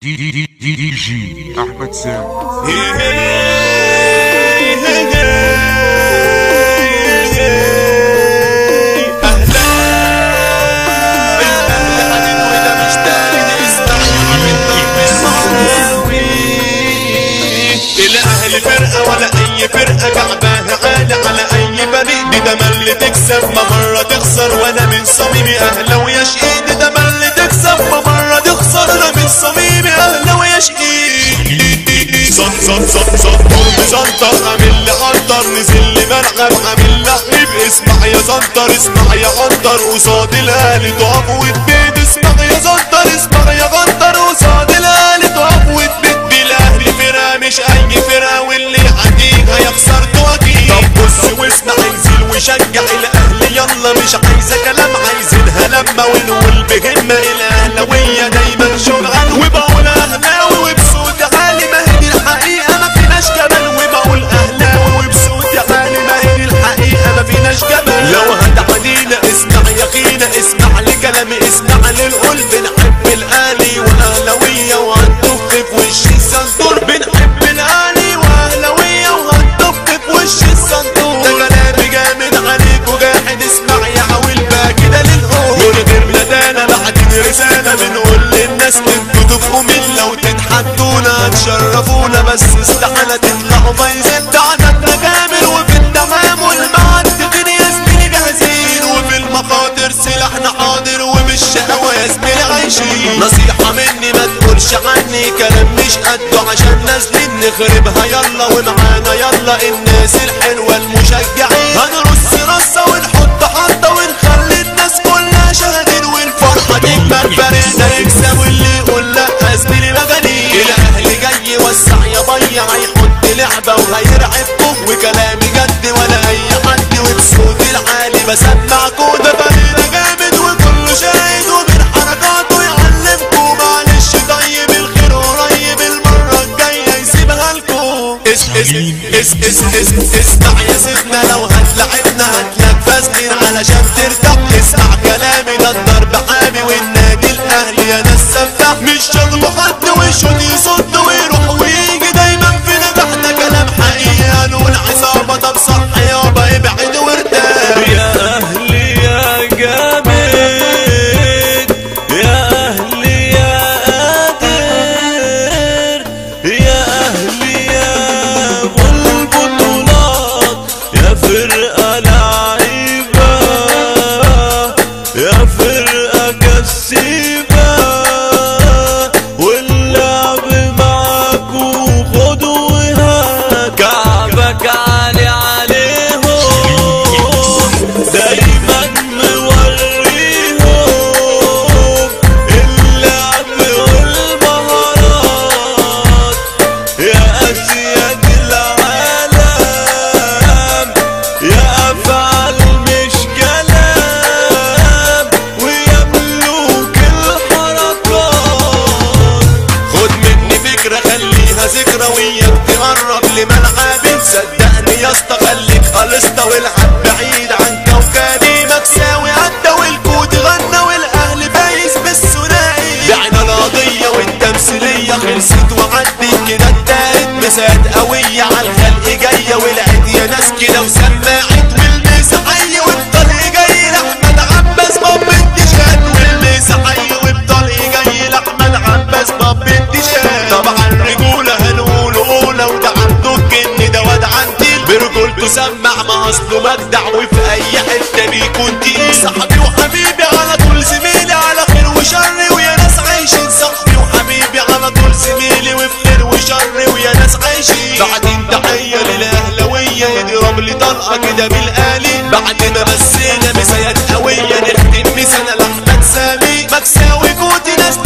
دي جي احمد سامي. الاهل فرقه ولا اي فرقه كعباها عالي على اي فريق، دي تملي تكسب ما مره تخسر، وانا من صميمي اهلاوي يا شقيق. دي تملي تكسب ما مره تخسر، انا من صميمي اهلاوي يا شقيق. زنطر عامل لي عنتر، نزل لي ملعب عامل لعيب. اسمع يا زنطر اسمع يا عنتر، قصاد الاهلي تقف وتبيد. اسمع يا زنطر اسمع يا عنتر، قصاد الاهلي تقف وتبيد. الاهلي فرقه مش اي فرقه، واللي يعديها يخسر اكيد. طب بص واسمع انزل وشجع الاهلي يلا، مش عايزه كلام عايزينها لما ونقول بهمه. الاهلاويه دايما شجعان، وبقول اهلاوي وبصوت عالي، ما هي دي الحقيقه ما فيناش جبل. وبقول اهلاوي وبصوت عالي، ما هي دي الحقيقه ما فيناش جبل. لو هتعدينا اسمع يا اخينا، اسمع لكلامي اسمع للقول. بنحب الاهلي واهلاويه وهنطف في وش الصندوق. بنحب الاهلي واهلاويه وهنطف في وش الصندوق. ده كلامي جامد عليك وجاحد، اسمع يا عويل بقى كده للقول. من غير ندانه بعدين رساله بنقول للناس انتوا تبقوا مين. لو تتحدونا هتشرفونا، بس استحاله تطلعوا بايظين. تعدادنا كامل وفي التعامل مع التقنيه يا زميلي جاهزين، وفي المخاطر سلاحنا حاضر، وبالشقاوه يا زميلي عايشين. نصيحه مني ما تقولش عني كلام مش قده، عشان نازلين نخربها يلا. ومعانا يلا الناس الحلوه المشجعين، هنرص رصه ونحط حطه ونخلي الناس كلها شاهدين. والفرحه تكبر فريقنا يكسب، واللي يقول لا يا زميلي مجانين. الاهلي جاي يوسع يا بيع، هيحط لعبه وهيرعبكم، وكلامي جد ولا اي حد. وبصوتي العالي بسمعكم، ده فريقنا جامد وكله شاهد، ومن حركاته يعلمكم. معلش طيب الخير قريب، المره الجايه يسيبها لكم. اسمع يا سيدنا، لو هتلعبنا هتلاقي فاسدين علشان ترتاح. اسمع كلامي ده الضرب حامي، والنادي الاهلي يا ناس سفاح. مش شغل حد وشوط يصد ويروح ويجي، دايما في نجاحنا كلام حقيقي. قالوا العصابه طب صح يابا ابعد وارتاح. يا اهلي يا جامد، يا اهلي يا قادر، يا اهلي يا ابو البطولات، يا فرقه لعيبه، يا فرقه كسيبه. واللعب معاكوا خدوا وهات، كعبك عالي عليهم دايما موريهم اللعب والمهارات. يا اسياد العالم يا افعال مش كلام، ويا ملوك الحركات. خد مني فكرة خليها ذكرى، وياك تقرب لملعبي. صدقني يا اسطى خليك قلسطة، والعب بعيد عن كوكبي. مكساوي عدى والكود غنى، والاهلي فايز بالثنائي. بعنا القضية والتمثيلية خلصت وعدت كده انتهت. مسات قوية عالخلق جاية، والعيد يا ناس كده وسماعت. والميس حي والطلق جاي لأحمد عباس باب انتشاد. والميس حي والطلق جاي لأحمد عباس باب انتشاد. طبعا الرجولة هنقول أولى، وده عنده الجن ده واد عندي. برجولته سمع ما أصله مجدع، وفي أي حتة بيكون تقيل. صاحبي وحبيبي على طول زميلي، على خير وشر ويا ناس عايشين. صاحبي وحبيبي على طول زميلي، وفي خير وشر ويا ناس عايشين. بعدين تحية للأهلاوية، يضرب لي طلقة كده بالآلي. بعد ما مسينا مسايات قوية، نختم سنة لأحمد سامي. مكساوي كوتي ناس